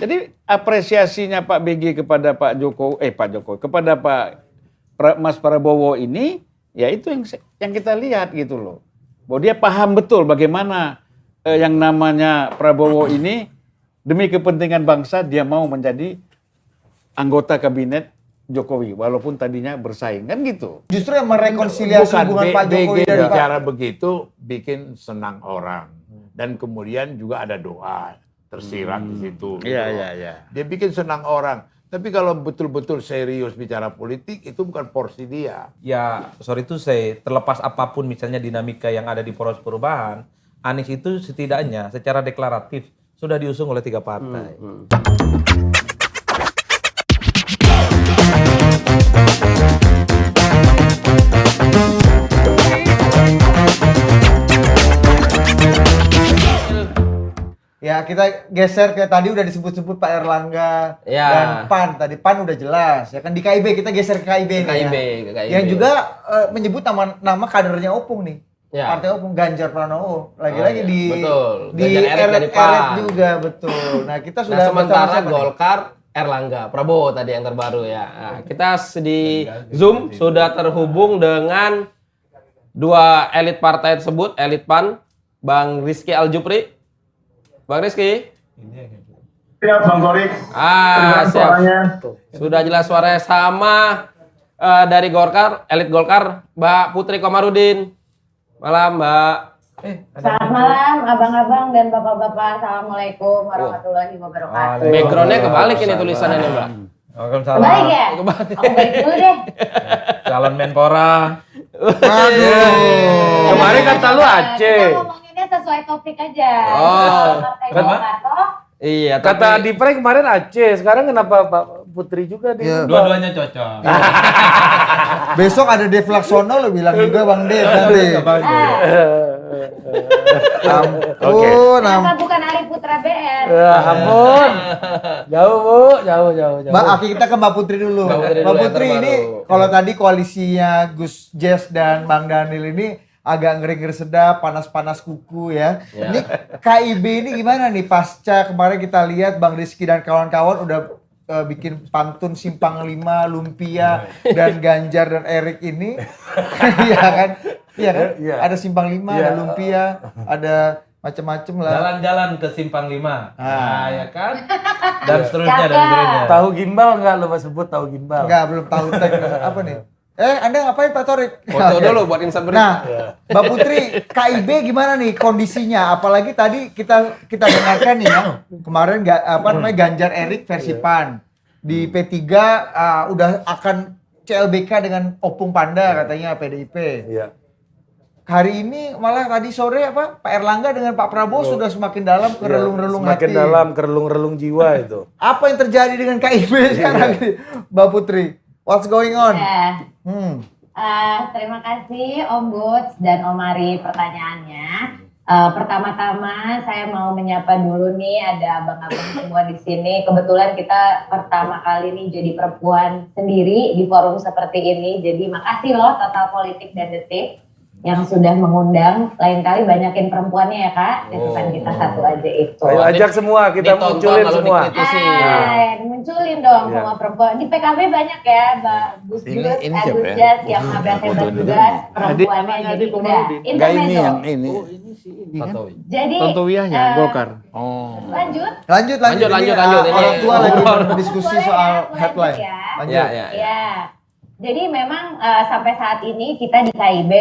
Jadi apresiasinya Pak BG kepada Pak Jokowi, kepada Mas Prabowo ini, ya itu yang kita lihat gitu loh. Bahwa dia paham betul bagaimana yang namanya Prabowo ini demi kepentingan bangsa dia mau menjadi anggota kabinet Jokowi walaupun tadinya bersaing kan gitu. Justru yang merekonsiliasi hubungan Pak Jokowi dan Pak. Cara begitu bikin senang orang dan kemudian juga ada doa tersirat di situ. Iya. Dia bikin senang orang. Tapi kalau betul-betul serius bicara politik itu bukan porsi dia. Ya, sorry to say, terlepas apapun misalnya dinamika yang ada di poros perubahan, Anies itu setidaknya secara deklaratif sudah diusung oleh 3 partai. Ya kita geser ke tadi udah disebut-sebut Pak Erlangga dan PAN. Tadi PAN udah jelas ya kan, di KIB kita geser ke KIB nih ya. Yang juga menyebut nama kadernya Opung nih. Partai Opung, Ganjar Pranowo. Lagi-lagi di Eret juga betul. Nah, kita sudah sementara Golkar Erlangga, Prabowo tadi yang terbaru ya. Nah, kita di Zoom sudah terhubung dengan 2 elit partai tersebut, elit PAN, Bang Rizky Aljupri. Bang Rizky? Siap, Bang Torik. Siap. Suaranya. Sudah jelas suaranya sama dari Golkar, elit Golkar, Mbak Putri Komarudin. Malam, Mbak. Selamat malam, abang-abang dan bapak-bapak. Assalamualaikum warahmatullahi wabarakatuh. Backgroundnya kebalik ini tulisannya nih, Mbak. Waalaikumsalam. Kebalik ya? Aku balik dulu deh. Calon Menpora. Aduh. Kemarin kata lu Aceh. Kita ngomonginnya sesuai topik aja. Partai Kenapa? Golkar toh. Iya, Kata Adi Pray kemarin Aceh, sekarang kenapa Pak Putri juga dia? Dua-duanya cocok. besok ada Dev Laksono lo bilang juga Bang Dev nanti. Ampun, Kenapa bukan Ari Putra BR? Ampun. Jauh, Bu. Jauh. Mbak Aki, kita ke Mbak Putri dulu. Mbak Putri ini kalau tadi koalisinya Gus Jess dan Bang Daniel ini agak ngeri-ngeri sedap, panas-panas kuku ya. Ini KIB ini gimana nih pasca kemarin kita lihat Bang Rizky dan kawan-kawan udah bikin pantun Simpang 5, Lumpia dan Ganjar dan Erik ini. Iya kan? Iya kan? Ada Simpang 5, ada Lumpia, ada macam-macam lah. Jalan-jalan ke Simpang 5. Nah, ya kan? Dan seterusnya. Tahu gimbal enggak lu sebut tahu gimbal? Enggak, belum tahu apa nih? Anda ngapain Pak Torik? Foto dulu buat insert berita. Nah, Mbak Putri, KIB gimana nih kondisinya? Apalagi tadi kita dengarkan nih ya, kemarin Ganjar Erik versi PAN. Di P3 udah akan CLBK dengan Opung Panda katanya PDIP. Iya. Hari ini malah tadi sore Pak Erlangga dengan Pak Prabowo sudah semakin dalam ke relung-relung hati. Semakin dalam ke relung-relung jiwa itu. Apa yang terjadi dengan KIB sekarang ini, Mbak Putri? What's going on? Terima kasih Om Buds dan Om Ari pertanyaannya. Pertama-tama saya mau menyapa dulu nih ada abang-abang semua di sini. Kebetulan kita pertama kali nih jadi perempuan sendiri di forum seperti ini. Jadi makasih loh Total Politik dan Detik yang sudah mengundang. Lain kali banyakin perempuannya ya Kak. Bukan kita satu aja itu. Ayo ajak semua, kita munculin semua. Munculin dong semua perempuan. Di PKB banyak ya, Mbak Gus Gus, Gus Jas yang hebat-hebat juga perempuannya. Jadi udah intermezzo. Ini. Jadi Tontowiahnya Golkar. Lanjut. Orang tua lagi berdiskusi soal headline. Lanjut. Ya. Jadi memang sampai saat ini kita di KIB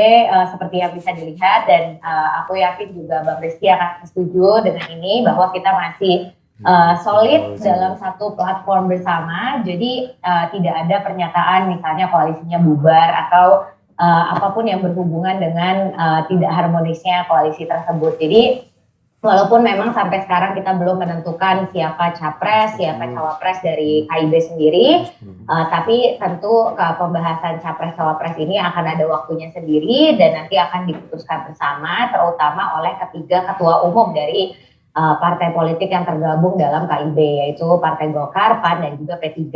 seperti yang bisa dilihat dan aku yakin juga Bang Rizky akan setuju dengan ini bahwa kita masih solid dalam satu platform bersama. Jadi tidak ada pernyataan misalnya koalisinya bubar atau apapun yang berhubungan dengan tidak harmonisnya koalisi tersebut. Jadi walaupun memang sampai sekarang kita belum menentukan siapa capres, siapa cawapres dari KIB sendiri, tapi tentu pembahasan capres cawapres ini akan ada waktunya sendiri dan nanti akan diputuskan bersama, terutama oleh ketiga ketua umum dari partai politik yang tergabung dalam KIB, yaitu Partai Golkar, PAN, dan juga P3.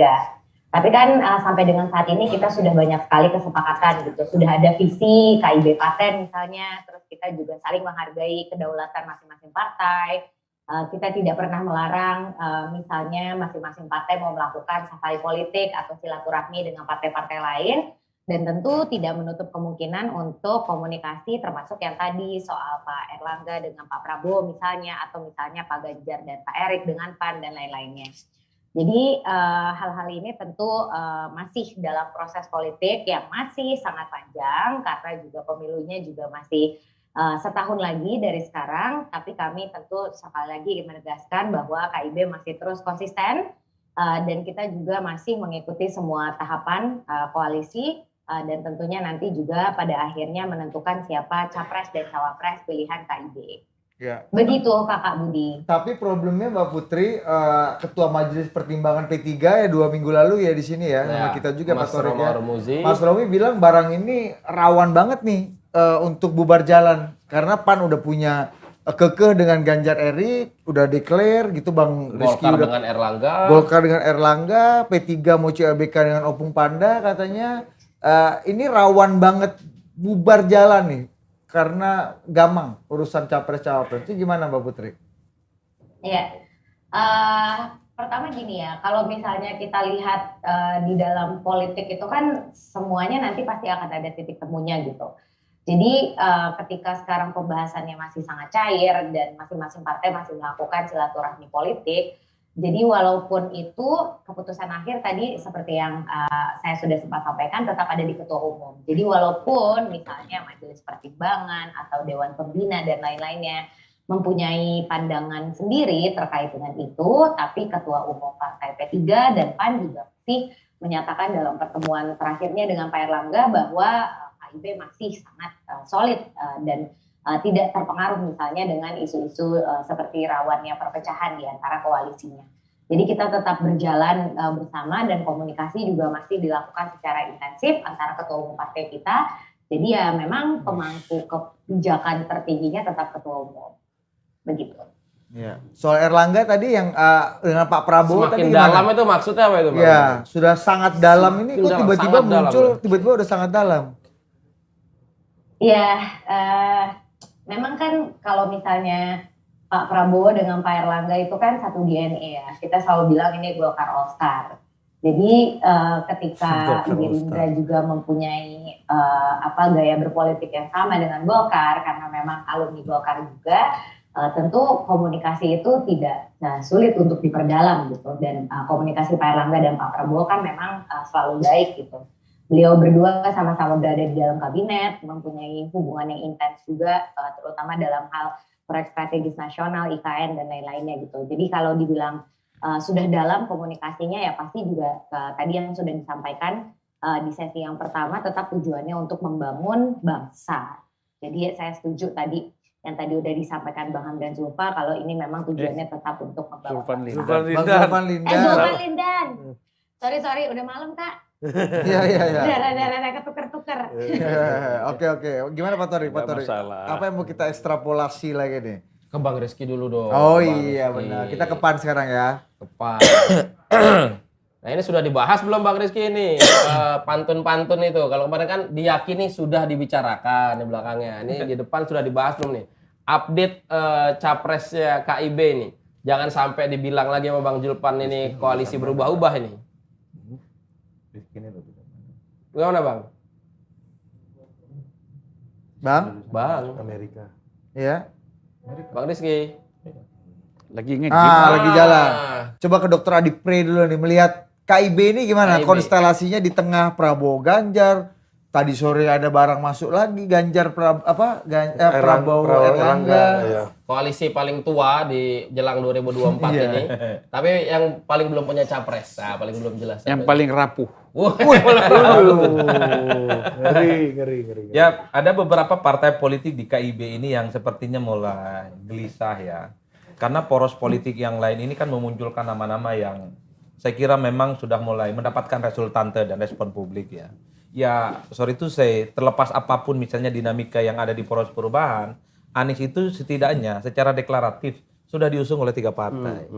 Tapi kan sampai dengan saat ini kita sudah banyak sekali kesepakatan gitu. Sudah ada visi KIB Paten misalnya, terus kita juga saling menghargai kedaulatan masing-masing partai. kita tidak pernah melarang misalnya masing-masing partai mau melakukan safari politik atau silaturahmi dengan partai-partai lain, dan tentu tidak menutup kemungkinan untuk komunikasi termasuk yang tadi soal Pak Erlangga dengan Pak Prabowo misalnya, atau misalnya Pak Ganjar dan Pak Erik dengan PAN dan lain-lainnya. Jadi hal-hal ini tentu masih dalam proses politik yang masih sangat panjang karena juga pemilunya juga masih setahun lagi dari sekarang, tapi kami tentu sekali lagi ingin menegaskan bahwa KIB masih terus konsisten dan kita juga masih mengikuti semua tahapan koalisi dan tentunya nanti juga pada akhirnya menentukan siapa capres dan cawapres pilihan KIB. Ya. Begitu Kakak Budi. Tapi problemnya Mbak Putri, Ketua Majelis Pertimbangan P3 ya 2 minggu lalu ya di sini ya, sama kita juga Pak Torik ya. Mas Romi bilang barang ini rawan banget nih untuk bubar jalan karena PAN udah punya kekeh dengan Ganjar Erik, udah declare gitu Bang Rizky Golkar udah dengan Erlangga. Golkar dengan Erlangga, P3 mau CLBK dengan Opung Panda katanya. Ini rawan banget bubar jalan nih karena gamang urusan capres-cawapres. Itu gimana Mbak Putri? Iya. Pertama gini ya, kalau misalnya kita lihat di dalam politik itu kan semuanya nanti pasti akan ada titik temunya gitu. Jadi ketika sekarang pembahasannya masih sangat cair dan masing-masing partai masih melakukan silaturahmi politik, jadi walaupun itu keputusan akhir tadi seperti yang saya sudah sempat sampaikan tetap ada di ketua umum. Jadi walaupun misalnya majelis pertimbangan atau dewan pembina dan lain-lainnya mempunyai pandangan sendiri terkait dengan itu, tapi ketua umum partai P3 dan PAN juga masih menyatakan dalam pertemuan terakhirnya dengan Pak Erlangga bahwa KIB masih sangat solid dan tidak terpengaruh misalnya dengan isu-isu seperti rawannya perpecahan di antara koalisinya. Jadi kita tetap berjalan bersama dan komunikasi juga masih dilakukan secara intensif antara ketua umum partai kita. Jadi ya memang pemangku kebijakan tertingginya tetap ketua umum. Begitu. Ya. Soal Erlangga tadi yang dengan Pak Prabowo Semakin tadi gimana? dalam itu maksudnya apa itu Bang? Ya, sudah sangat dalam ini kok Dalam, tiba-tiba sangat muncul, dalam. tiba-tiba udah sangat dalam. Ya, memang kan kalau misalnya Pak Prabowo dengan Pak Erlangga itu kan satu DNA ya. Kita selalu bilang ini Golkar All Star. Jadi ketika Gerindra juga mempunyai gaya berpolitik yang sama dengan Golkar karena memang alumni Golkar juga, tentu komunikasi itu tidak sulit untuk diperdalam gitu. Dan komunikasi Pak Erlangga dan Pak Prabowo kan memang selalu baik gitu. Beliau berdua sama-sama berada di dalam kabinet, mempunyai hubungan yang intens juga, terutama dalam hal proyek strategis nasional, IKN, dan lain-lainnya gitu. Jadi kalau dibilang sudah dalam komunikasinya ya pasti juga tadi yang sudah disampaikan di sesi yang pertama tetap tujuannya untuk membangun bangsa. Jadi saya setuju tadi yang tadi udah disampaikan Bang Hamdan Zulfa kalau ini memang tujuannya tetap untuk membangun bangsa. Bang Lindan. Zulfan Lindan. Sorry, udah malam Kak. Iya. Udah ketuker-tuker. Oke. Gimana Pak Tori? masalah. Apa yang mau kita ekstrapolasi lagi nih? Ke Bang Rizky dulu dong. Oh Bang iya Rizky. benar. Kita ke PAN sekarang ya. Ke PAN. Nah ini sudah dibahas belum Bang Rizky ini? Pantun-pantun itu. Kalau kemarin kan diyakini sudah dibicarakan di belakangnya. Ini di depan sudah dibahas belum nih? Update capresnya KIB ini. Jangan sampai dibilang lagi sama Bang Julpan ini koalisi berubah-ubah ini. Gimana Bang? Bang. Amerika. Iya. Bang Rizky. Lagi ngegim. Lagi jalan. Coba ke Dokter Adi Pre dulu nih melihat KIB ini gimana KIB. konstelasinya di tengah Prabowo Ganjar. Tadi sore ada barang masuk lagi Ganjar Prabowo Erlangga. Iya. Koalisi paling tua di jelang 2024 ini. Tapi yang paling belum punya capres. Nah, paling belum jelas. Yang paling rapuh. Ngeri. Ya, ada beberapa partai politik di KIB ini yang sepertinya mulai gelisah ya. Karena poros politik yang lain ini kan memunculkan nama-nama yang saya kira memang sudah mulai mendapatkan resultante dan respon publik ya. Ya, sorry to say, terlepas apapun misalnya dinamika yang ada di poros perubahan, Anies itu setidaknya secara deklaratif sudah diusung oleh 3 partai.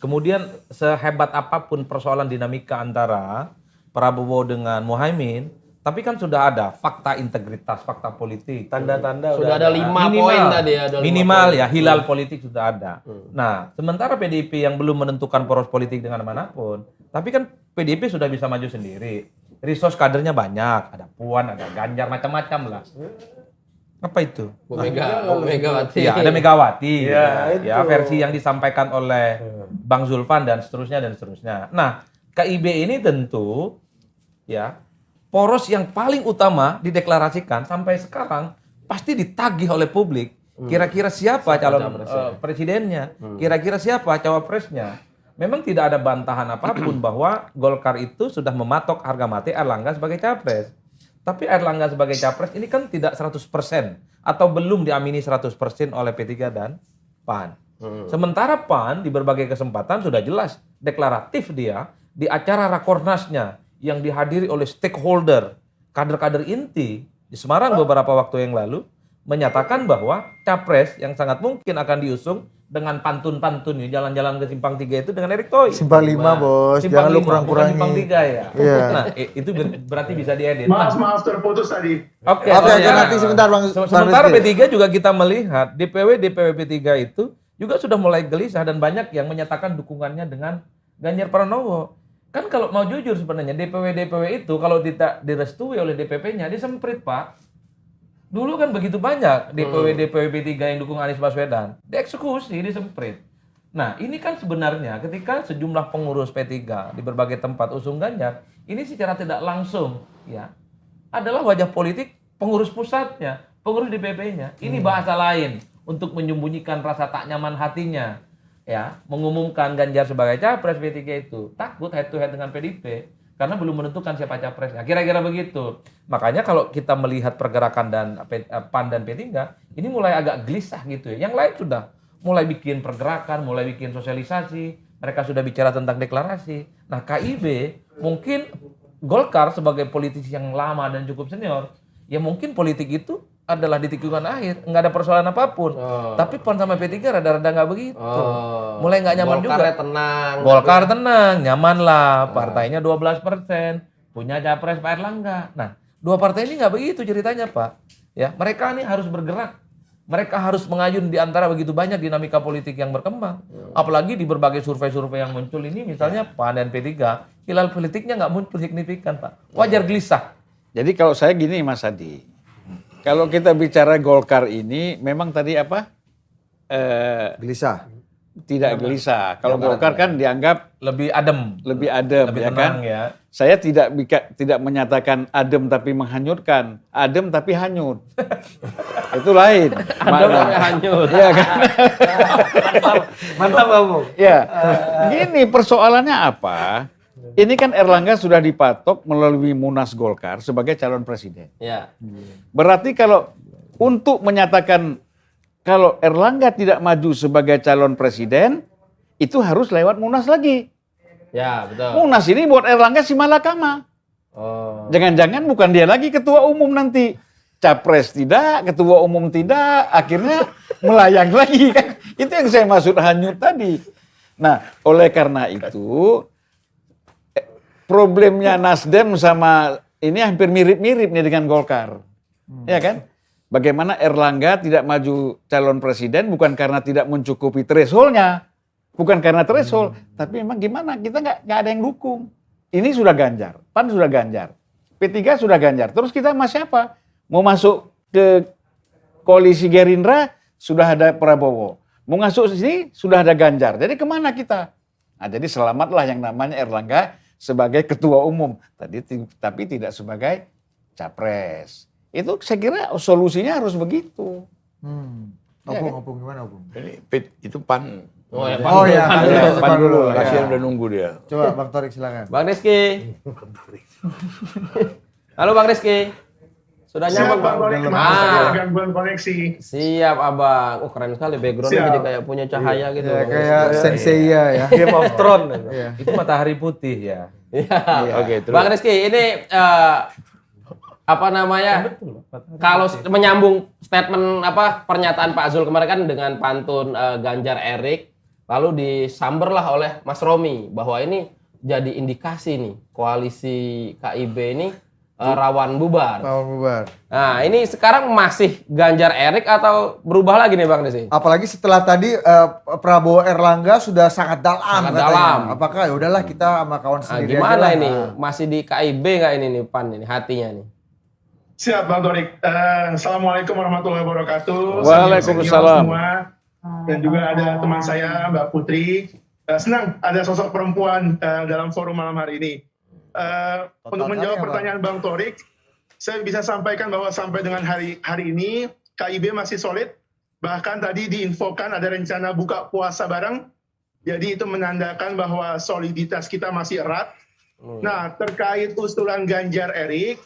Kemudian sehebat apapun persoalan dinamika antara Prabowo dengan Muhaimin, Tapi kan sudah ada fakta integritas, fakta politik. Tanda-tanda Sudah ada 5 Minimal. poin tadi ya. Ada 5 Minimal poin. ya, hilal politik sudah ada. Nah, sementara PDIP yang belum menentukan poros politik dengan manapun, tapi kan PDIP sudah bisa maju sendiri. Resource kadernya banyak, ada Puan, ada Ganjar, macam-macam lah. Apa itu? Bu Megawati. Ya, ada Megawati. Ya, itu. Ya, versi yang disampaikan oleh Bang Zulfan dan seterusnya dan seterusnya. Nah, KIB ini tentu ya poros yang paling utama dideklarasikan sampai sekarang pasti ditagih oleh publik. Kira-kira siapa calon presidennya? Kira-kira siapa cawapresnya? Memang tidak ada bantahan apapun bahwa Golkar itu sudah mematok harga mati Erlangga sebagai capres. Tapi Erlangga sebagai capres ini kan tidak 100% atau belum diamini 100% oleh P3 dan PAN. Sementara PAN di berbagai kesempatan sudah jelas deklaratif dia di acara Rakornasnya yang dihadiri oleh stakeholder, kader-kader inti di Semarang beberapa waktu yang lalu menyatakan bahwa capres yang sangat mungkin akan diusung dengan pantun-pantun ya, jalan-jalan ke Simpang 3 itu dengan Erick Thohir. Simpang 5 bos, Simpang jangan lu 5, kurang-kurangi. bukan Simpang 3 ya. Iya. Nah, itu berarti bisa diedit. Maaf terputus tadi. Oke, Oke, ya. nanti sebentar Bang. Sementara Rizky. P3 juga kita melihat DPW P3 itu juga sudah mulai gelisah dan banyak yang menyatakan dukungannya dengan Ganjar Pranowo. Kan kalau mau jujur sebenarnya DPW itu kalau tidak direstui oleh DPP-nya disemprit, Pak. Dulu kan begitu banyak DPW P3 yang dukung Anies Baswedan, dieksekusi, disemprit. Nah, ini kan sebenarnya ketika sejumlah pengurus P3 di berbagai tempat usung Ganjar, ini secara tidak langsung ya adalah wajah politik pengurus pusatnya, pengurus DPP-nya. Ini bahasa lain untuk menyembunyikan rasa tak nyaman hatinya. Ya, mengumumkan Ganjar sebagai capres P3 itu takut head to head dengan PDIP karena belum menentukan siapa capresnya. Kira-kira begitu. Makanya kalau kita melihat pergerakan dan PAN dan P3 ini mulai agak gelisah gitu ya. Yang lain sudah mulai bikin pergerakan, mulai bikin sosialisasi, mereka sudah bicara tentang deklarasi. Nah, KIB mungkin Golkar sebagai politisi yang lama dan cukup senior, ya mungkin politik itu adalah di tikungan akhir, nggak ada persoalan apapun. Tapi PAN sama P3 rada-rada nggak begitu. Mulai nggak nyaman juga. Tenang. Golkar tenang, nyaman lah. Partainya 12%, punya capres Pak Erlangga. Nah, dua partai ini nggak begitu ceritanya, Pak. Ya, mereka ini harus bergerak. Mereka harus mengayun di antara begitu banyak dinamika politik yang berkembang. Apalagi di berbagai survei-survei yang muncul ini, misalnya PAN dan P3, hilal politiknya nggak muncul signifikan, Pak. Wajar gelisah. Jadi kalau saya gini Mas Adi, kalau kita bicara Golkar ini memang tadi apa? Gelisah. Tidak gelisah. Kalau Golkar kan dianggap Lebih adem, lebih adem, lebih ya tenang kan? ya. Saya tidak menyatakan adem tapi menghanyutkan, adem tapi hanyut. Itu lain. Adem tapi hanyut. Iya kan? Mantap kamu. Ya. Gini persoalannya apa? Ini kan Erlangga sudah dipatok melalui Munas Golkar sebagai calon presiden. Ya. Berarti kalau untuk menyatakan kalau Erlangga tidak maju sebagai calon presiden, itu harus lewat Munas lagi. Ya, betul. Munas ini buat Erlangga si malakama. Oh. Jangan-jangan bukan dia lagi ketua umum nanti. Capres tidak, ketua umum tidak, akhirnya melayang lagi kan. Itu yang saya maksud hanyut tadi. Nah, oleh karena itu problemnya Nasdem sama ini hampir mirip-mirip nih dengan Golkar. Ya kan? Bagaimana Erlangga tidak maju calon presiden bukan karena tidak mencukupi threshold-nya. Bukan karena threshold, tapi memang gimana? Kita nggak ada yang dukung. Ini sudah Ganjar, PAN sudah Ganjar, P3 sudah Ganjar. Terus kita sama siapa? Mau masuk ke koalisi Gerindra, sudah ada Prabowo. Mau masuk sini, sudah ada Ganjar. Jadi kemana kita? Nah, jadi selamatlah yang namanya Erlangga sebagai ketua umum. Tapi tidak sebagai capres. Itu saya kira solusinya harus begitu. Opung gimana Opung? Ini itu PAN. Oh ya, Oh ya, Pan dulu. Kasihan udah nunggu dia. Coba Bang Torik silakan. Bang Rizky. Halo Bang Rizky. Sudah Siap nyambung Bang Torik, maaf saya gangguan koneksi. Siap Abang. Oh keren sekali backgroundnya Siap. jadi kayak punya cahaya gitu. Ya, kayak Senseiya ya. Game of Thrones. Iya. Itu matahari putih ya. Iya. Oke, terus. Bang Rizky, ini apa namanya? Kalau menyambung statement pernyataan Pak Zul kemarin kan dengan pantun Ganjar Erik, lalu disamberlah oleh Mas Romi bahwa ini jadi indikasi nih koalisi KIB ini rawan bubar. Lawan bubar. Nah, ini sekarang masih Ganjar Erik atau berubah lagi nih Bang Desi? Apalagi setelah tadi Prabowo Erlangga sudah sangat dalam Sangat katanya. dalam. Apakah ya udahlah kita sama kawan Nah, sendiri gimana aja lah. ini? Nah. Masih di KIB nggak ini nih PAN ini hatinya nih? Siap Bang Torik. Assalamualaikum warahmatullahi wabarakatuh. Waalaikumsalam. Semua. Dan juga ada teman saya Mbak Putri. Senang ada sosok perempuan dalam forum malam hari ini. Untuk menjawab pertanyaan Bang Torik, saya bisa sampaikan bahwa sampai dengan hari ini KIB masih solid. Bahkan tadi diinfokan ada rencana buka puasa bareng. Jadi itu menandakan bahwa soliditas kita masih erat. Nah, terkait usulan Ganjar Erik,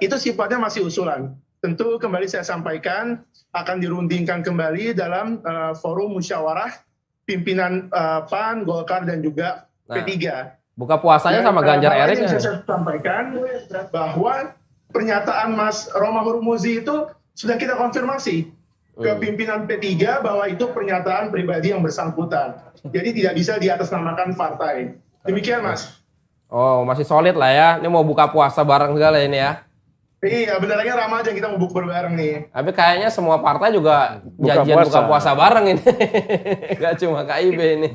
itu sifatnya masih usulan. Tentu kembali saya sampaikan akan dirundingkan kembali dalam forum musyawarah pimpinan PAN, Golkar dan juga P3. Buka puasanya sama Ganjar hal Erik lain yang nggak? saya sampaikan bahwa pernyataan Mas Romahur Muzi itu sudah kita konfirmasi ke pimpinan P3 bahwa itu pernyataan pribadi yang bersangkutan. Jadi tidak bisa diatasnamakan partai. Demikian Mas. Oh, masih solid lah ya. Ini mau buka puasa bareng segala ini ya. Iya, bentar lagi Ramadan kita mau bukber bareng nih. Tapi kayaknya semua partai juga Buka janjian puasa. buka puasa bareng ini. Gak cuma KIB ini.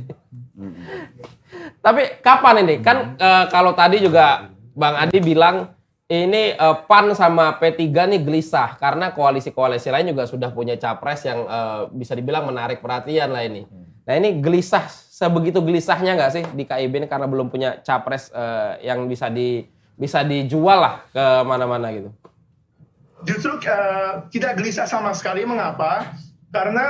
Tapi kapan ini? Kan kalau tadi juga Bang Adi bilang ini PAN sama P3 nih gelisah karena koalisi-koalisi lain juga sudah punya capres yang bisa dibilang menarik perhatian lah ini. Nah ini gelisah, sebegitu gelisahnya nggak sih di KIB ini karena belum punya capres yang bisa dijual lah ke mana-mana gitu? Justru tidak gelisah sama sekali. Mengapa? Karena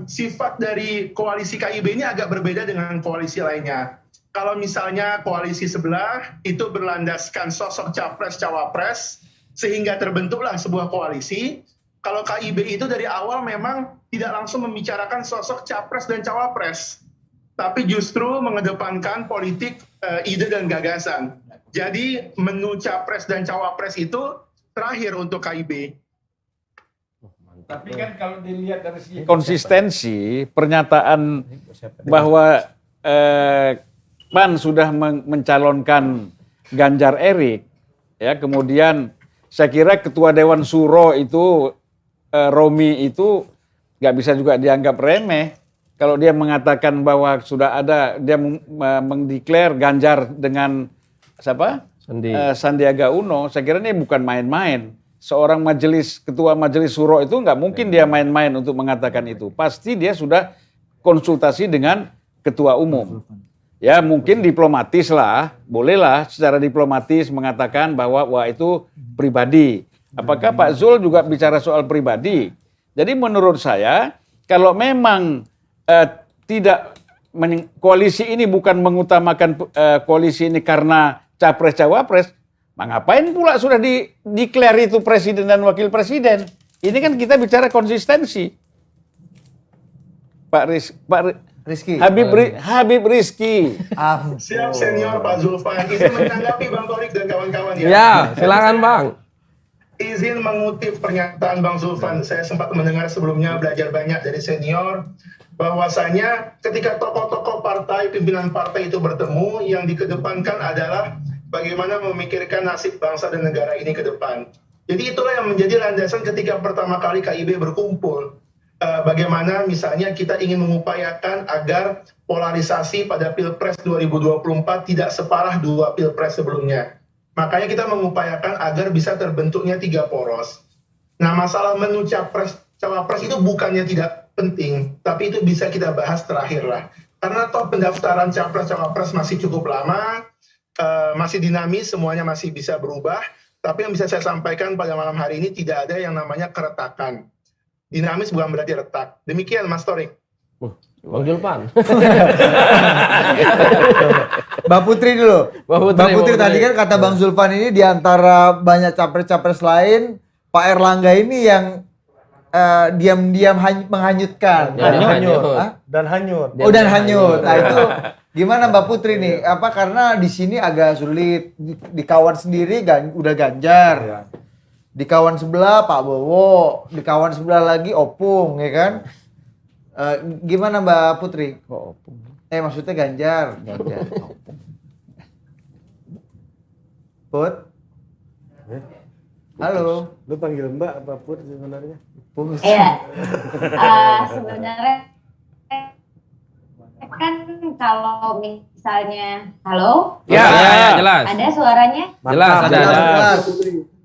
sifat dari koalisi KIB ini agak berbeda dengan koalisi lainnya. Kalau misalnya koalisi sebelah itu berlandaskan sosok capres-cawapres sehingga terbentuklah sebuah koalisi. Kalau KIB itu dari awal memang tidak langsung membicarakan sosok capres dan cawapres, tapi justru mengedepankan politik, ide dan gagasan. Jadi menu capres dan cawapres itu terakhir untuk KIB. Tapi kan kalau dilihat dari segi konsistensi, pernyataan bahwa PAN sudah mencalonkan Ganjar Erik, ya kemudian saya kira Ketua Dewan Suro itu Romi itu nggak bisa juga dianggap remeh. Kalau dia mengatakan bahwa sudah ada, dia mendeklar Ganjar dengan siapa? Sandiaga Uno, saya kira ini bukan main-main. Seorang ketua majelis suro itu nggak mungkin dia main-main untuk mengatakan itu. Pasti dia sudah konsultasi dengan ketua umum. Ya mungkin diplomatis lah, bolehlah secara diplomatis mengatakan bahwa wah itu pribadi. Apakah Pak Zul juga bicara soal pribadi? Jadi menurut saya kalau memang koalisi ini bukan mengutamakan koalisi ini karena capres-cawapres, ngapain pula sudah dideklar itu presiden dan wakil presiden? Ini kan kita bicara konsistensi. Rizky. Habib Rizky. Siap senior Pak Zulfan. Izin menanggapi Bang Torik dan kawan-kawan ya. Ya, silakan Bang. Izin mengutip pernyataan Bang Zulfan. Saya sempat mendengar sebelumnya, belajar banyak dari senior, bahwasanya ketika tokoh-tokoh partai, pimpinan partai itu bertemu, yang dikedepankan adalah bagaimana memikirkan nasib bangsa dan negara ini ke depan. Jadi itulah yang menjadi landasan ketika pertama kali KIB berkumpul. Bagaimana misalnya kita ingin mengupayakan agar polarisasi pada Pilpres 2024 tidak separah dua Pilpres sebelumnya. Makanya kita mengupayakan agar bisa terbentuknya 3 poros. Nah, masalah menu cawapres itu bukannya tidak penting, tapi itu bisa kita bahas terakhir lah. Karena toh pendaftaran capres-cawapres masih cukup lama, masih dinamis, semuanya masih bisa berubah. Tapi yang bisa saya sampaikan pada malam hari ini tidak ada yang namanya keretakan. Dinamis bukan berarti retak. Demikian Mas Torik. Bang Julpan. Mbak Putri dulu. Mbak Putri tadi kan kata Bang Zulfan ini di antara banyak capres-capres lain, Pak Erlangga ini yang diam-diam menghanyutkan. Dan hanyut. Oh, dan hanyut. Nah, itu gimana Mbak Putri nih? Apa karena di sini agak sulit di kawan sendiri udah Ganjar. Ya. Di kawan sebelah Pak Bowo, di kawan sebelah lagi Opung, ya kan? Gimana Mbak Putri? Kok Opung? Maksudnya Ganjar. Put? Halo. Lu panggil Mbak apa Put sebenarnya? Iya. Sebenarnya kan kalau misalnya, halo? Ya, jelas. Ada suaranya? Jelas, ada. Jelas.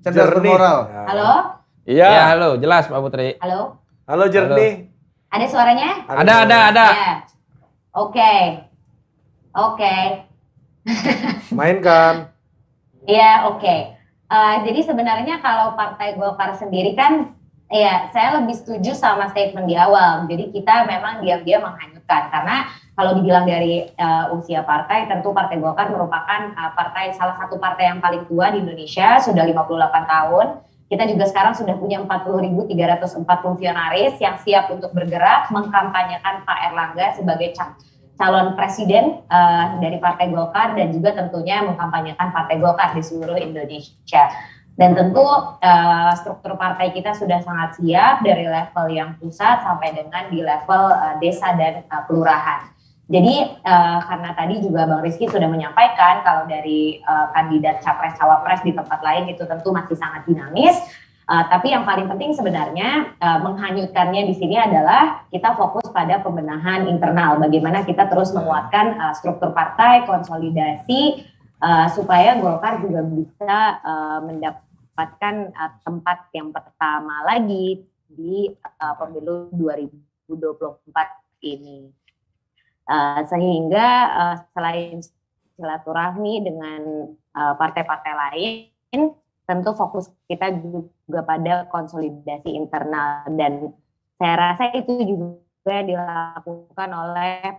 Cerdas bermoral. Halo? Iya. Ya, halo, jelas Mbak Putri. Halo? Halo Jernih. Ada suaranya? Ada. Ya. Oke. Mainkan. Iya, oke. Jadi sebenarnya kalau Partai Golkar sendiri kan, ya saya lebih setuju sama statement di awal. Jadi kita memang diam-diam menghanyutkan. Karena kalau dibilang dari usia partai, tentu Partai Golkar merupakan salah satu partai yang paling tua di Indonesia, sudah 58 tahun. Kita juga sekarang sudah punya 40.304 fungsionaris yang siap untuk bergerak mengkampanyekan Pak Erlangga sebagai calon presiden dari Partai Golkar dan juga tentunya mengkampanyekan Partai Golkar di seluruh Indonesia. Dan tentu struktur partai kita sudah sangat siap dari level yang pusat sampai dengan di level desa dan kelurahan. Jadi karena tadi juga Bang Rizky sudah menyampaikan kalau dari kandidat capres-cawapres di tempat lain itu tentu masih sangat dinamis. Tapi yang paling penting sebenarnya menghanyutkannya di sini adalah kita fokus pada pembenahan internal. Bagaimana kita terus menguatkan struktur partai, konsolidasi supaya Golkar juga bisa mendapatkan tempat yang pertama lagi di pemilu 2024 ini. Sehingga selain silaturahmi dengan partai-partai lain, tentu fokus kita juga pada konsolidasi internal dan saya rasa itu juga dilakukan oleh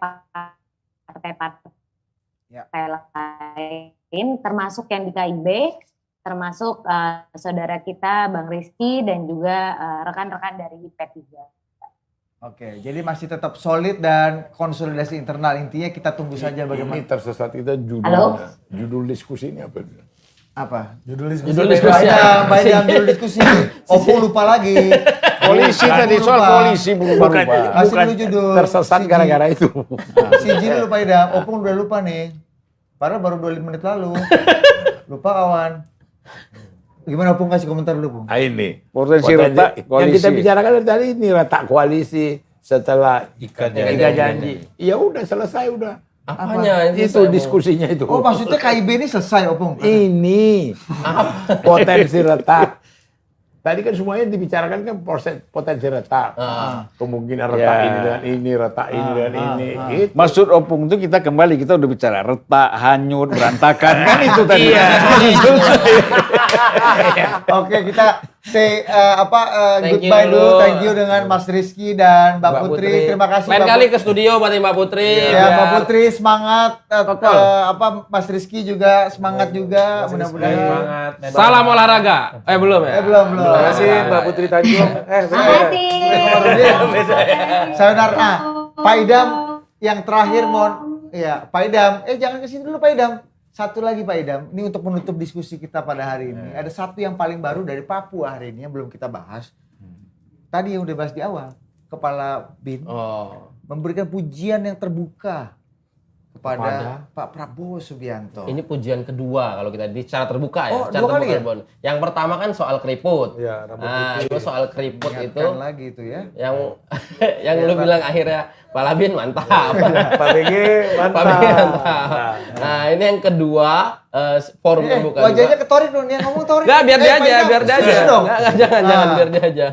partai-partai lain termasuk yang di KIB, termasuk saudara kita Bang Rizky dan juga rekan-rekan dari P3. Oke, jadi masih tetap solid dan konsolidasi internal. Intinya kita tunggu saja bagaimana. Ini tersesat kita Halo? judul diskusi ini apa? Apa? Judul diskusi. Bayang judul diskusi. Opung lupa lagi. Polisi tadi soal polisi Bukan, Kasih dulu judul. tersesat gara-gara itu. Si Jin lupa Idam. Opung udah lupa nih. Padahal baru 25 menit lalu. Lupa kawan. Gimana Opung kasih komentar dulu Opung? Nah, ini Potensi retak yang koalisi. kita bicarakan dari tadi ini retak koalisi setelah Ikat janji. Ya udah selesai udah. Apanya? Itu diskusinya itu. Oh maksudnya KIB ini selesai Opung? Ini potensi retak. Tadi kan semuanya dibicarakan kan potensi retak. Kemungkinan retak ini dengan ini, retak ini dengan ini. Gitu. Maksud Opung itu kita udah bicara retak, hanyut, berantakan kan itu tadi. Oke kita say Thank you goodbye dulu. dulu. Thank you dengan Mas Rizky dan Mbak Putri. Terima kasih. Lain kali ke studio buat Mbak Putri. Ya Mbak Putri semangat. Mas Rizky juga semangat juga. Mudah-mudahan. Salam olahraga. Belum ya? Belum. Terima kasih Mbak Putri Tanjung. Sayonara. Pak Idam yang terakhir Pak Idam. Jangan kesini dulu Pak Idam. Satu lagi Pak Idam, ini untuk menutup diskusi kita pada hari ini. Ada satu yang paling baru dari Papua hari ini yang belum kita bahas. Tadi yang udah bahas di awal, Kepala BIN memberikan pujian yang terbuka kepada Pak Prabowo Subianto. Ini pujian kedua kalau kita secara terbuka ya. Oh, Secara dua kali terbuka, ya? Bon. Yang pertama kan soal keriput. Ya, rambut Itu soal keriput itu Ingatkan lagi itu ya. yang lu bilang akhirnya Pak Labin mantap. Pak BG mantap. Pak BG mantap. Nah, ini yang kedua forum terbuka. Wajahnya juga. ketorik dong, yang ngomong torik. Enggak, biar dia Pak aja, Idam, biar dia aja. serius dong. Enggak, jangan, biar dia aja.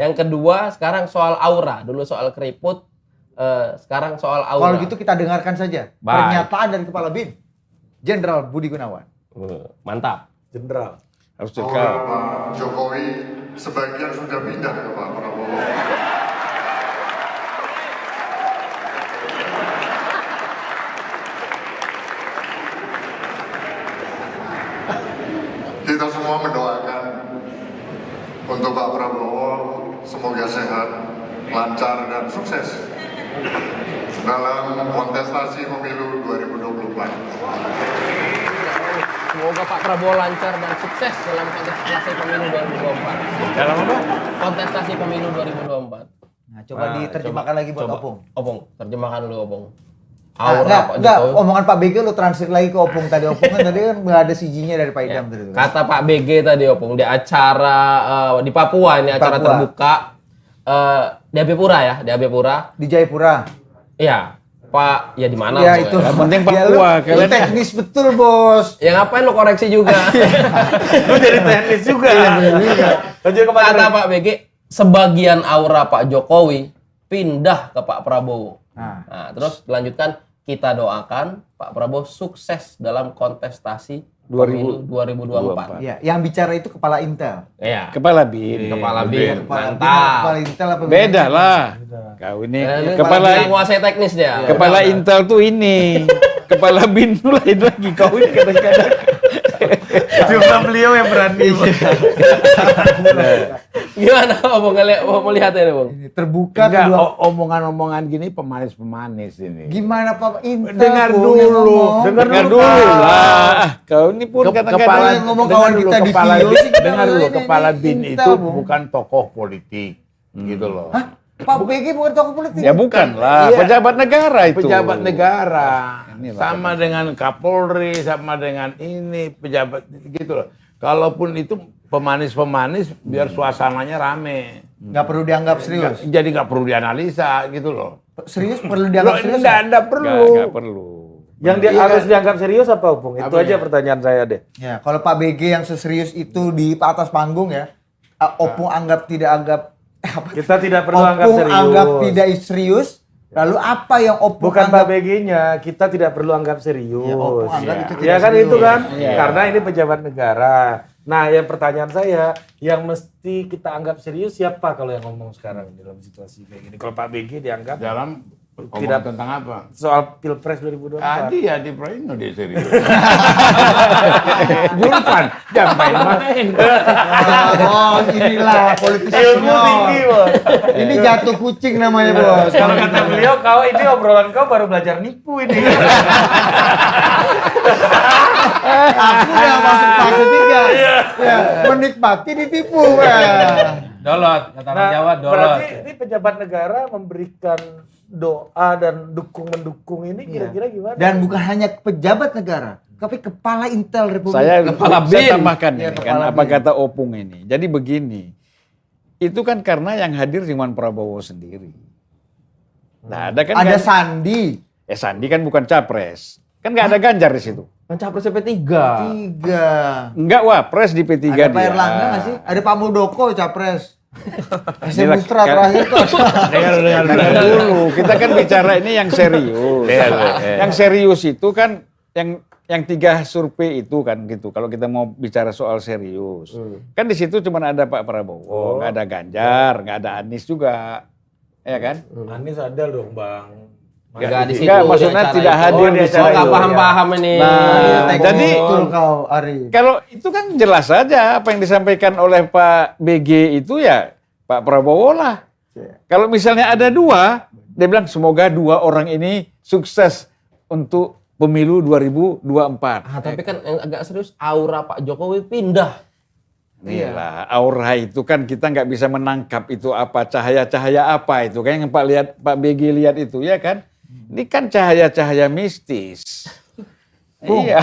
Yang kedua sekarang soal aura. Dulu soal keriput, sekarang soal aura. Kalau gitu kita dengarkan saja pernyataan dari Kepala BIN, Jenderal Budi Gunawan. Mantap. Jenderal. Harus Aura cekal. Pak Jokowi sebagian sudah pindah ke Pak Prabowo. Kita semua mendoakan untuk Pak Prabowo semoga sehat, lancar dan sukses dalam kontestasi pemilu 2024. Semoga Pak Prabowo lancar dan sukses dalam kontestasi pemilu 2024. Dalam apa? Kontestasi pemilu 2024. Nah, coba diterjemahkan lagi buat coba. Opung. Opung, terjemahkan dulu Opung. Aura Pak enggak, Jokowi. omongan Pak BG lu translate lagi ke Opung tadi. Opung kan tadi kan nggak ada CG-nya dari Pak Idam tadi. Kata Pak BG tadi Opung di acara di Papua ini acara Papua. terbuka di AB Pura ya, di AB Pura. Di Jayapura. Iya, Pak, ya di mana? Ya pokoknya. itu. Yang penting Ya, Papua, lu kalian- teknis betul, Bos. Ya ngapain lo koreksi juga? Lu jadi teknis juga. Lanjut kemana? Kata Pak BG, sebagian aura Pak Jokowi pindah ke Pak Prabowo. Nah, terus dilanjutkan, kita doakan Pak Prabowo sukses dalam kontestasi pemilu 2024. Ya, yang bicara itu kepala Intel. Iya. Kepala BIN. Kepala BIN, Kepala mantap. Intel apa Beda lah. Kau ini Kepala kepala menguasai teknis dia. kepala Intel tuh ini. Kepala BIN tuh lain lagi. Kau ini kadang-kadang. Cuma beliau yang berani. Gimana Bang mau lihat ini, Bang? Ini terbuka Enggak, kedua. omongan-omongan gini pemanis-pemanis ini. Gimana Pak Intel? Dengar Bung, dulu, yang ngomong? Dengar dulu lah. Kau ini pun Kepala kadang-kadang yang ngomong dengar kawan dulu, kita di kepala video BIN- sih kita dengar dulu, ini kepala BIN Intel, itu Bung. bukan tokoh politik, gitu loh. Hah? Pak BG bukan tokoh politik? ya bukan lah. Iya. Pejabat negara itu. Pejabat negara, Inilah sama dengan Kapolri, sama dengan ini pejabat gitu loh. Kalaupun itu pemanis-pemanis, biar suasananya rame. Nggak perlu dianggap serius. Jadi nggak perlu dianalisa gitu loh. Serius perlu Loh, dianggap serius? enggak perlu. Nggak perlu. Yang dia Iya. harus dianggap serius apa, Opung? Itu Apanya? aja pertanyaan saya deh. Ya, kalau Pak BG yang seserius itu di atas panggung ya, Opung anggap tidak anggap Kita tidak perlu anggap Opung serius. anggap tidak serius. Lalu apa yang Opung Bukan anggap? Pak BG-nya, kita tidak perlu anggap serius. Ya, Opung anggap itu Ya tidak kan serius. itu kan, Iya. karena ini pejabat negara. Nah, yang pertanyaan saya, yang mesti kita anggap serius siapa kalau yang ngomong sekarang dalam situasi kayak gini? Kalau Pak BG dianggap Dalam Tidak. tentang apa? soal Pilpres 2024. Tadi ya di Praino dia serius. Julpan, jangan main-main. Oh, inilah politisi Ilmu tinggi, senior. Bos. Ini jatuh kucing namanya, Bos. Kalau kata beliau, kau ini obrolan kau baru belajar nipu ini. Aku udah masuk fase 3. Ya, menikmati ditipu. Ya. Dolot, kata orang Jawa dolot. berarti ini pejabat negara memberikan doa dan mendukung ini kira-kira gimana? Dan bukan hanya pejabat negara, tapi kepala Intel Republik. Saya Kepala saya BIN. tambahkan Ya, ini kan kepala apa BIN. kata Opung ini. Jadi begini. Itu kan karena yang hadir cuma Prabowo sendiri. Nah, ada kan Ada kan- Sandi. Sandi kan bukan capres. Kan nggak ada Ganjar di situ. Kan capres P3. 3. Enggak wapres di P3 Ada Pak dia. Erlangga nggak sih? Ada Pak Muldoko capres. Inilah- Mustra terakhir tuh. Dengar dulu, kita kan bicara ini yang serius. Yang serius itu kan yang 3 survei itu kan gitu. Kalau kita mau bicara soal serius, kan di situ cuma ada Pak Prabowo, nggak ada Ganjar, nggak ada Anies juga, ya kan? Anies ada dong, Bang. Enggak di situ. Enggak, maksudnya di acara tidak itu. hadir Oh, di di situ. acara Enggak itu, paham-paham ini. Nah, jadi betul kau Ari. kalau itu kan jelas saja apa yang disampaikan oleh Pak BG itu ya Pak Prabowo lah. Kalau misalnya ada 2, dia bilang semoga 2 orang ini sukses untuk pemilu 2024. Ah, tapi kan yang agak serius aura Pak Jokowi pindah. Iyalah, aura itu kan kita nggak bisa menangkap itu apa, cahaya-cahaya apa itu kan yang Pak BG lihat itu ya kan. Ini kan cahaya-cahaya mistis. Iya.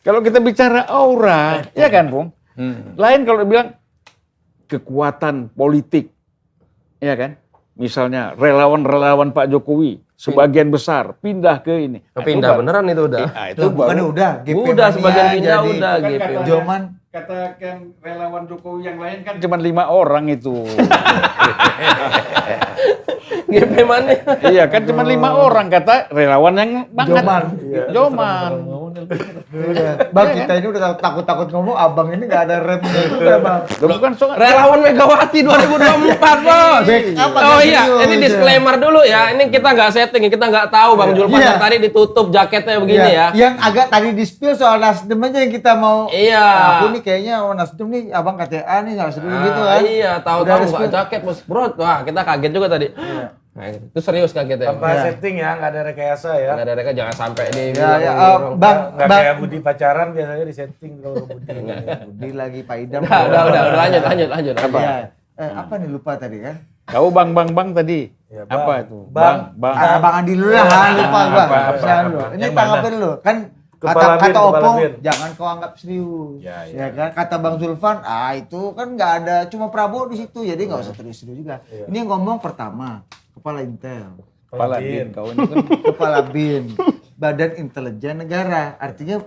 Kalau kita bicara aura, ya kan, Bung? Lain kalau bilang kekuatan politik. Ya kan? Misalnya relawan-relawan Pak Jokowi sebagian besar pindah ke ini. Nah, Pindah itu baru- beneran itu udah. Nah, itu Itu bukannya baru. udah GP Udah Mania sebagian pindah jadi udah Kan GP. kata- Joman. Katakan relawan Jokowi yang lain kan cuma 5 orang itu. GP mana? Iya kan cuma 5 orang kata relawan yang banget. Joman. Joman. Bang kita ini udah takut-takut ngomong, abang ini nggak ada remnya juga bang. Loh, bukan soal Relawan Megawati 2024, Bos. Backup Oh agak iya, serius, ini ya. disclaimer dulu ya. Ini kita nggak setting, kita nggak tahu Bang Julpan Iya. tadi ditutup jaketnya begini ya. Yang agak tadi di spill soal Nasdem aja yang kita mau. Iya. Aku nih kayaknya Nasdem nih abang KTA nih nggak seru gitu kan. Iya, Udah tahu-tahu ada nggak spill. jaket, Bos. Bro, wah kita kaget juga tadi. Nah, itu serius kagetnya. Tanpa setting ya, nggak ada rekayasa ya. Nggak ada mereka jangan sampai di Ya, ya, orang. Bang, Nggak Bang. kayak Budi pacaran biasanya di setting kalau ke Budi. Budi lagi Pak Idam. Udah, lanjut. Iya. Apa nih lupa tadi kan? Kau bang tadi. Ya, Apa itu? Bang. Bang Andi dulu lah, lupa gua. Ini Yang tanggapin dulu. Kan Kepala bin, kata kepala Oppo, bin. jangan kau anggap serius. Ya, Ya kan, kata Bang Zulfan, itu kan nggak ada, cuma Prabowo di situ, jadi nggak usah serius-serius juga. Ini yang ngomong pertama, Kepala Intel. Kepala bin kau ini kan. Kepala BIN, Badan Intelijen Negara, artinya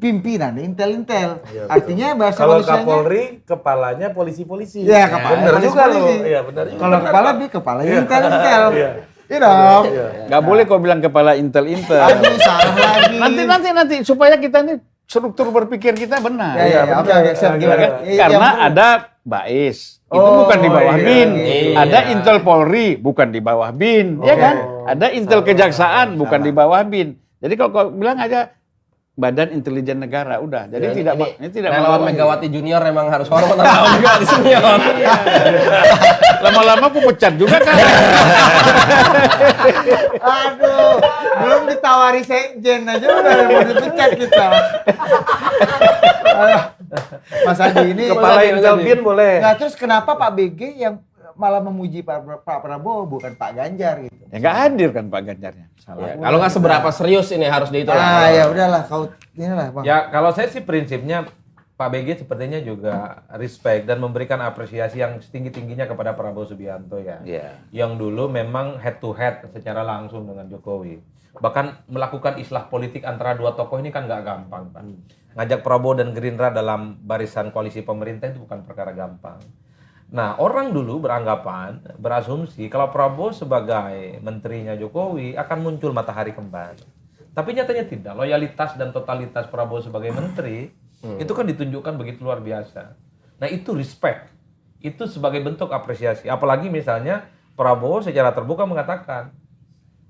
pimpinan Intel. Artinya bahasa Kalau manusianya. Kapolri, kepalanya polisi-polisi. Ya, kepala bener polisi. juga loh. Iya, benar juga. Kalau kepala BIN, kepala Intel. Iya. Iya dong. Nggak boleh kau bilang kepala Intel. Aduh, salah lagi. Nanti supaya kita ini struktur berpikir kita benar. Ya, oke, siap, gimana? Karena ada BAIS, itu Oh, bukan di bawah iya, BIN. iya. Ada Intel Polri, bukan di bawah BIN, ya kan? Ada Intel Kejaksaan, bukan di bawah BIN. Jadi kalau kau bilang aja Badan Intelijen Negara, udah. Jadi ini tidak relawan masalah. Megawati Junior memang harus hormat relawan juga di senior. Lama-lama aku pecat juga kan. Aduh, belum ditawari sekjen aja udah mau dipecat kita. Mas Adi ini Kepala Intel bin boleh. Nah, terus kenapa Pak BG yang malah memuji Pak Prabowo bukan Pak Ganjar gitu? Ya nggak hadir kan Pak Ganjarnya. Salah. Ya, kalau nggak seberapa serius ini harus dihitung. Ya udahlah kau inilah Bang. Ya kalau saya sih prinsipnya Pak BG sepertinya juga respect dan memberikan apresiasi yang setinggi-tingginya kepada Prabowo Subianto ya. Iya. Yang dulu memang head to head secara langsung dengan Jokowi. Bahkan melakukan islah politik antara dua tokoh ini kan nggak gampang, Pak. Ngajak Prabowo dan Gerindra dalam barisan koalisi pemerintah itu bukan perkara gampang. Nah, orang dulu berasumsi kalau Prabowo sebagai menterinya Jokowi akan muncul matahari kembar. Tapi nyatanya tidak. Loyalitas dan totalitas Prabowo sebagai menteri itu kan ditunjukkan begitu luar biasa. Nah, itu respect. Itu sebagai bentuk apresiasi. Apalagi misalnya Prabowo secara terbuka mengatakan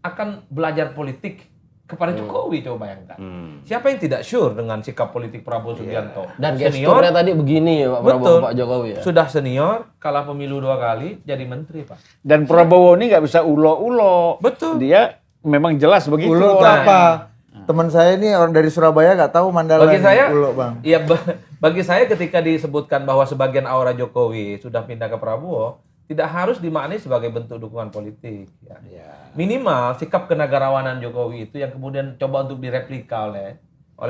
akan belajar politik kepada Jokowi, coba bayangkan. Siapa yang tidak sure dengan sikap politik Prabowo Subianto? Dan gesturnya tadi begini ya Pak Prabowo Betul. Pak Jokowi ya. Sudah senior, kalah pemilu 2 kali, jadi menteri, Pak. Dan Prabowo ini nggak bisa ulo-ulo. Betul. Dia memang jelas begitu. Ulo itu orangnya. apa? Teman saya ini orang dari Surabaya nggak tahu Mandala. Bagi saya, Ulo, Bang. iya, bagi saya ketika disebutkan bahwa sebagian aura Jokowi sudah pindah ke Prabowo, tidak harus dimaknai sebagai bentuk dukungan politik. Ya. Minimal sikap kenegarawanan Jokowi itu yang kemudian coba untuk direplika oleh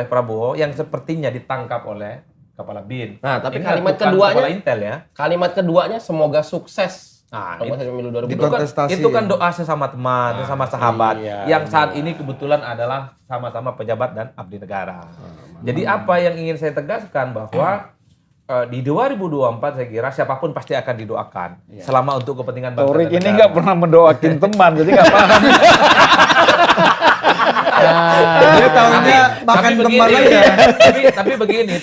Prabowo yang sepertinya ditangkap oleh Kepala BIN. Nah, tapi Ini kalimat bukan keduanya- Kepala Intel ya. Kalimat keduanya semoga sukses. Nah, Kontestasi pemilu Di 2024. kontestasi. Itu kan doa sesama teman, sesama sahabat iya, yang saat ini kebetulan adalah sama-sama pejabat dan abdi negara. Jadi apa yang ingin saya tegaskan bahwa di 2024 saya kira siapapun pasti akan didoakan selama untuk kepentingan bangsa Torik dan ini negara. nggak pernah mendoakin teman, jadi nggak paham. Dia tahunya makan teman aja. tapi begini,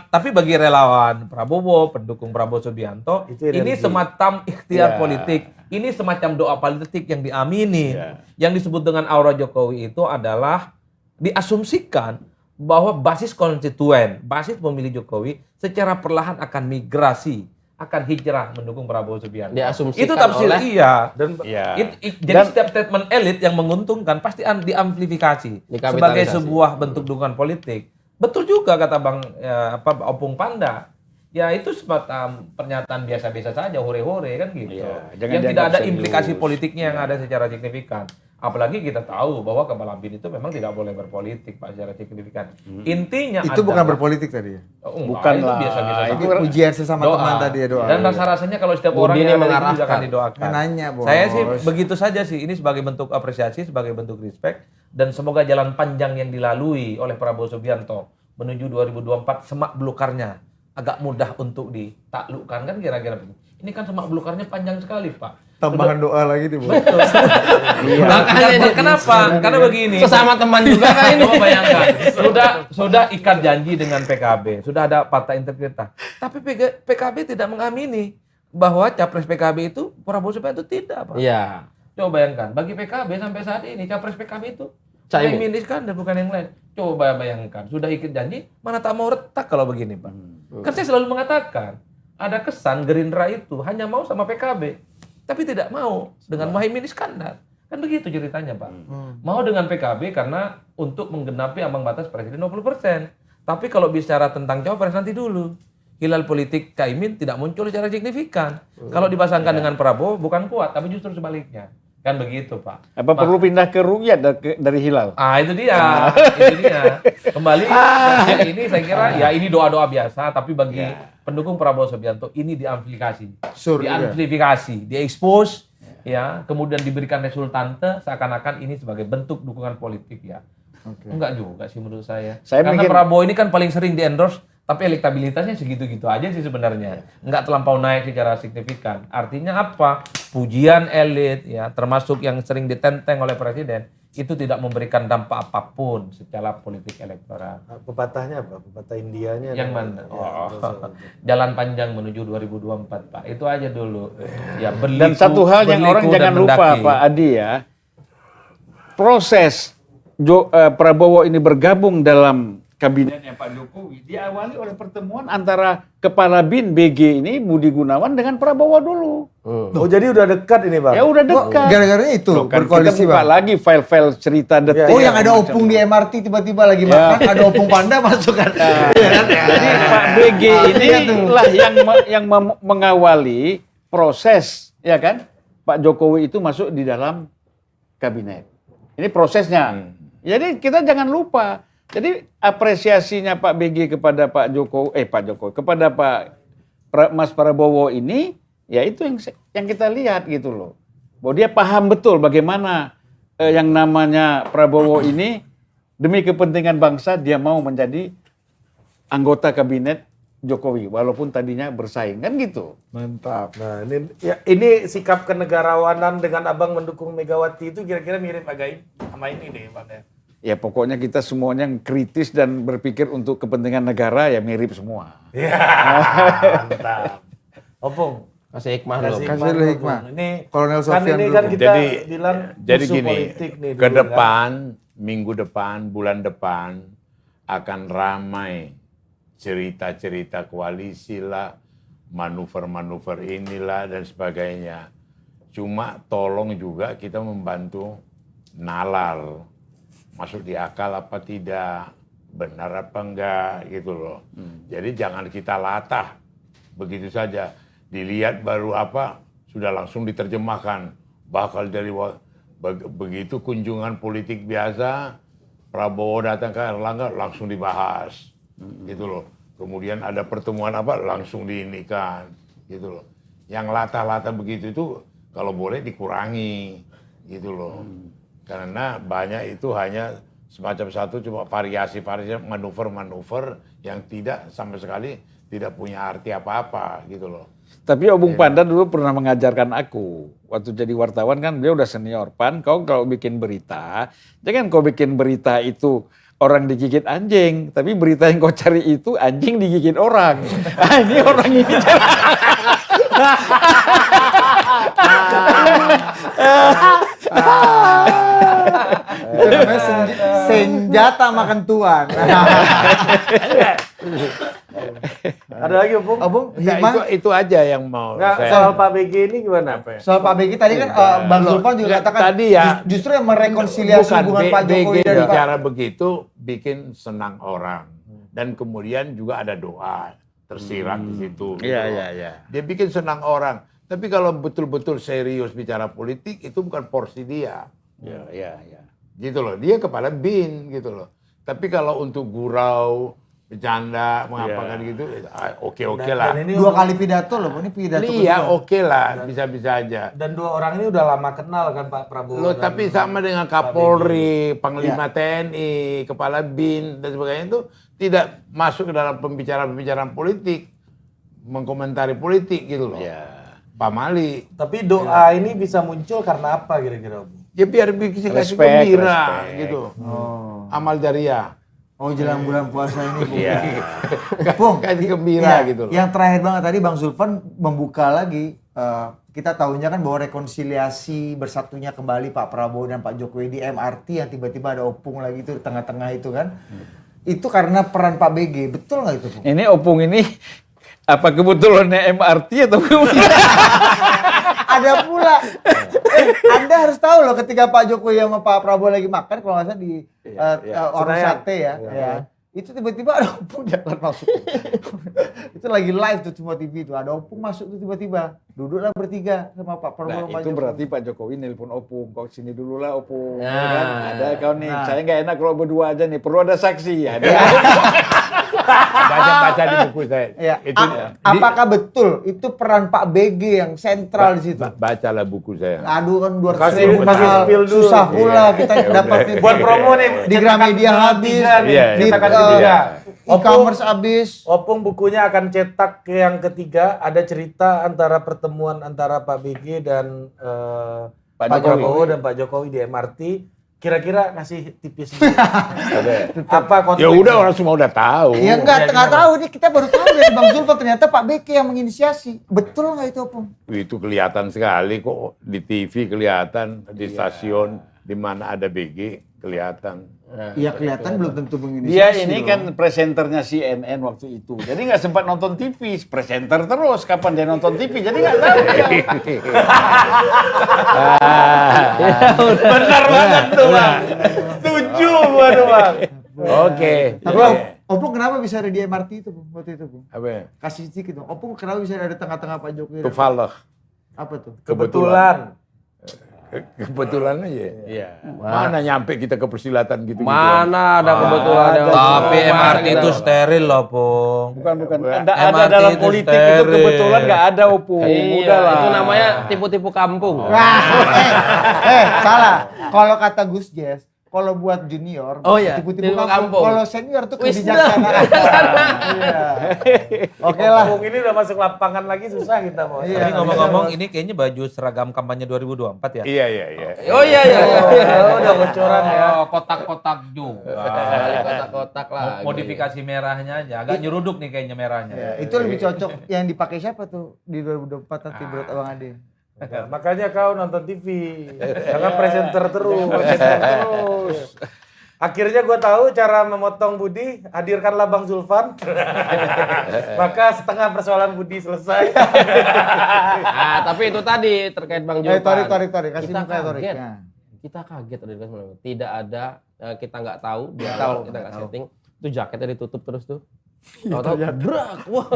tapi bagi relawan Prabowo, pendukung Prabowo Subianto, Itu energi. ini semacam ikhtiar Ya. politik, ini semacam doa politik yang diamini. Yang disebut dengan aura Jokowi itu adalah diasumsikan bahwa basis konstituen, basis pemilih Jokowi secara perlahan akan migrasi, akan hijrah mendukung Prabowo Subianto. Diasumsikan Itu tafsir oleh- iya. Dan Iya. Jadi setiap statement elit yang menguntungkan pasti diamplifikasi Dikapitalisasi. sebagai sebuah bentuk dukungan politik. Betul juga kata Bang Opung Panda. Ya itu semacam pernyataan biasa-biasa saja, hore-hore kan gitu. Iya, jangan yang tidak dianggap ada serius. implikasi politiknya yang ada secara signifikan. Apalagi kita tahu bahwa Kepala BIN itu memang tidak boleh berpolitik Pak secara signifikan. Intinya Itu bukan adalah- berpolitik tadi ya? Oh, enggak, Bukan itu lah. biasa-biasa Itu saja. Ujian sesama Doa. teman tadi ya doa. Dan rasa-rasanya kalau setiap Budi orang ini yang ada di sini mengarahkan. juga akan didoakan. Kan nanya, Bos. Saya sih begitu saja sih. Ini sebagai bentuk apresiasi, sebagai bentuk respect. Dan semoga jalan panjang yang dilalui oleh Prabowo Subianto menuju 2024 semak belukarnya agak mudah untuk ditaklukkan kan kira-kira begitu. Ini kan semak belukarnya panjang sekali Pak. Tambahan doa lagi di bawah. Betul. Makanya Dan jadi- kenapa? Karena begini. Sesama teman juga kan ini. Coba bayangkan, sudah ikat janji dengan PKB, sudah ada partai integritas. Tapi PKB tidak mengamini bahwa capres PKB itu Prabowo Subianto tidak, Pak. Iya. Coba bayangkan, bagi PKB sampai saat ini capres PKB itu Caimin. Caimin Iskandar bukan yang lain. Coba bayangkan, sudah ikat janji, mana tak mau retak kalau begini, Pak. Kan saya selalu mengatakan, ada kesan Gerindra itu hanya mau sama PKB, tapi tidak mau dengan Muhaimin Iskandar. Kan begitu ceritanya, Pak. Mau dengan PKB karena untuk menggenapi ambang batas presiden 20%. Tapi kalau bicara tentang cawapres nanti dulu. hilal politik Caimin tidak muncul secara signifikan. Kalau dipasangkan dengan Prabowo bukan kuat, tapi justru sebaliknya. Kan begitu, Pak. Apa perlu pindah ke Rukyat dari Hilal? Ah, itu dia. Itu dia. Kembali yang ini saya kira ya ini doa-doa biasa, tapi bagi pendukung Prabowo Subianto ini diamplifikasi. Diamplifikasi, diekspos ya, kemudian diberikan resultante seakan-akan ini sebagai bentuk dukungan politik ya. Enggak juga sih menurut saya. Karena Prabowo ini kan paling sering di-endorse, tapi elektabilitasnya segitu-gitu aja sih sebenarnya. Enggak terlampau naik secara signifikan. Artinya apa? Pujian elit ya, termasuk yang sering ditenteng oleh presiden, itu tidak memberikan dampak apapun secara politik elektoral. Pepatahnya apa? Pepatah Indianya. Yang mana? Jalan panjang menuju 2024, Pak. Itu aja dulu. Ya, Dan satu hal yang orang jangan lupa, Pak Adi ya. Proses Prabowo ini bergabung dalam kabinetnya Pak Jokowi diawali oleh pertemuan antara Kepala BIN BG ini Budi Gunawan dengan Prabowo dulu. Oh, jadi udah dekat ini, Bang? Ya udah dekat. Gara-garanya itu berkoalisi, kita buka Bang. lagi file-file cerita detail. Oh, yang ada opung di MRT tiba-tiba lagi makan, ada opung panda masuk kan. Jadi Pak BG ini lah yang mengawali proses, ya kan? Pak Jokowi itu masuk di dalam kabinet. Ini prosesnya. Jadi kita jangan lupa. Jadi apresiasinya Pak BG kepada Pak Jokowi, kepada Mas Prabowo ini, ya itu yang kita lihat gitu loh. Bahwa dia paham betul bagaimana yang namanya Prabowo ini demi kepentingan bangsa dia mau menjadi anggota kabinet Jokowi, walaupun tadinya bersaing kan gitu. Mantap. Nah ini sikap kenegarawanan dengan abang mendukung Megawati itu kira-kira mirip agak sama ini deh, Bang ya. Ya pokoknya kita semuanya yang kritis dan berpikir untuk kepentingan negara ya mirip semua. Ya, mantap. Opung, Kasih hikmah dulu. Kasih dulu hikmah. Ini Kolonel kan Sofyan ini dulu. kan kita bilang jadi musuh gini, politik nih ke dulu, depan, minggu depan, bulan depan akan ramai cerita-cerita koalisi lah, manuver-manuver inilah dan sebagainya. Cuma tolong juga kita membantu nalar, masuk di akal apa tidak, benar apa enggak gitu loh. Jadi jangan kita latah begitu saja. Dilihat baru apa, sudah langsung diterjemahkan. Bakal dari begitu kunjungan politik biasa, Prabowo datang ke Erlangga langsung dibahas. Gitu loh. Kemudian ada pertemuan apa langsung diinikan gitu loh. Yang latah-latah begitu itu kalau boleh dikurangi gitu loh. Karena banyak itu hanya semacam satu cuma variasi-variasi manuver-manuver yang tidak sama sekali tidak punya arti apa-apa gitu loh. Tapi Obung Panda dulu pernah mengajarkan aku. Waktu jadi wartawan kan beliau udah senior. Pan, kau kalau bikin berita, jangan kau bikin berita itu orang digigit anjing. Tapi berita yang kau cari itu anjing digigit orang. Ah, ini orang ini. Itu namanya senjata makan tuan. Ada lagi Opung? Opung, Nah, hikmah. itu aja yang mau Nggak, saya. soal Pak BG ini gimana? Soal Pak BG tadi kan Bang Zulfan juga katakan tadi ya, justru yang merekonsiliasi bukan hubungan Pak Jokowi BG dan Pak. bicara begitu bikin senang orang dan kemudian juga ada doa tersirat di situ. gitu loh. Iya. Dia bikin senang orang. Tapi kalau betul-betul serius bicara politik itu bukan porsi dia. Iya. Gitu loh. Dia kepala BIN gitu loh. Tapi kalau untuk gurau, bercanda, mengapakan gitu, oke lah. Dan ini Dua kali pidato loh, ini pidato Iya, kedua. oke lah, bisa-bisa aja. dan dua orang ini udah lama kenal kan Pak Prabowo. Loh, dan tapi sama dengan Kapolri, Panglima TNI, Kepala BIN dan sebagainya itu tidak masuk ke dalam pembicaraan-pembicaraan politik, mengkomentari politik gitu loh. Pak Mali. Tapi doa ini bisa muncul karena apa kira-kira, Opung? Ya biar bikin kasih Respect, gembira respect. gitu. Amal jariah. Oh, jelang bulan puasa ini. Bung. Iya. Bung, Kasih gembira gitu loh. Yang terakhir banget tadi Bang Zulfan membuka lagi, kita tahunya kan bahwa rekonsiliasi bersatunya kembali Pak Prabowo dan Pak Jokowi di MRT yang tiba-tiba ada opung lagi itu di tengah-tengah itu kan. Itu karena peran Pak BG, betul nggak itu Bung? Ini Opung ini apa kebetulannya MRT atau Ada pula. Anda harus tahu loh ketika Pak Jokowi sama Pak Prabowo lagi makan kalau nggak salah di warung Senayan. sate ya. itu tiba-tiba ada Opung jalan masuk. Itu lagi live tuh semua TV itu, ada Opung masuk tuh tiba-tiba. Duduklah bertiga sama Pak Prabowo. Nah, itu berarti Pak Jokowi nelpon Opung, kok sini dulu lah Opung. Nah. Ya kan? Ada kau nih, saya nggak enak kalau berdua aja nih, perlu ada saksi ya. Baca di buku saya. Ya. Itu Apakah betul itu peran Pak BG yang sentral di situ? bacalah buku saya. Aduh kan 200 Kasih ribu mahal, spill dulu. susah pula kita Ya dapatnya. udah. Buat promo nih. Di Gramedia habis, Iya, di cetakan ketiga. e-commerce habis. Opung bukunya akan cetak ke yang ketiga, ada cerita antara pertemuan antara Pak BG dan Pak Pak Jokowi. Prabowo dan Pak Jokowi di MRT. Kira-kira ngasih tipis apa konteks? Ya udah orang semua udah tahu. Ya enggak tahu nih, kita baru tahu dari Bang Zulfan ternyata Pak BG yang menginisiasi. Betul nggak itu Opung? Itu kelihatan sekali kok di TV kelihatan, di stasiun di mana ada BG kelihatan. Iya kelihatan belum tentu menginisiasi. Dia ini loh. kan presenternya CNN waktu itu. Jadi nggak sempat nonton TV, presenter terus. Kapan dia nonton TV? Jadi nggak tahu dia. Benar banget tuh Bang. Setuju gua tuh Bang. Oke. Tapi Opung kenapa bisa ada di MRT itu Bung? Waktu itu Bung? Apa ya? Kasih sedikit dong. Opung kenapa bisa ada di tengah-tengah Pak Jokowi? Kefalah. Apa tuh? Kebetulan. Kebetulan aja. Iya. Mana nyampe kita ke persilatan gitu. Mana ada kebetulan ada. yang Tapi Masa MRT kita- itu steril loh, Pung. Bukan. MRT Ada dalam itu politik itu steril. kebetulan nggak ada Opung. Iya, Udahlah. itu namanya tipu-tipu kampung. Wah, salah. Kalau kata Gus Jess, kalau buat junior, Oh iya, tipu-tipu tipu kampung. kampung. Kalau senior tuh Wisdom. kebijaksanaan. Iya. Oke lah. Opung ini udah masuk lapangan lagi susah kita mau. Iya. Tapi ngomong-ngomong ini kayaknya baju seragam kampanye 2024 ya? Iya. Oh iya. Udah bocoran ya. Oh, kotak-kotak juga. Kotak-kotak lah. Modifikasi merahnya aja, agak nyeruduk nih kayaknya merahnya. Ya, itu lebih cocok yang dipakai siapa tuh di 2024 nanti menurut Abang Ade? Ya, makanya kau nonton TV, jangan presenter terus. Akhirnya gue tahu cara memotong Budi, hadirkanlah Bang Zulfan. Maka setengah persoalan Budi selesai. Tapi itu tadi terkait Bang Julpan. Tori, kasih Kita muka Tori. kaget. Nah. Kita kaget tadi tidak ada, kita nggak tahu di awal kita nggak setting. Itu jaketnya ditutup terus tuh. Tahu-tahu brak. Wah.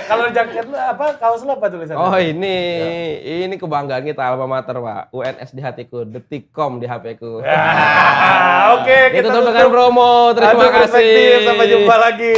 Kalau jaket lu apa, kaos lu apa tulisannya? Oh ini kebanggaan kita alma mater Pak. UNS di hatiku, Detikcom di HP-ku. Oke, Itu tuh dengan promo. Terima Aduh, kasih. Perspektif, sampai jumpa lagi.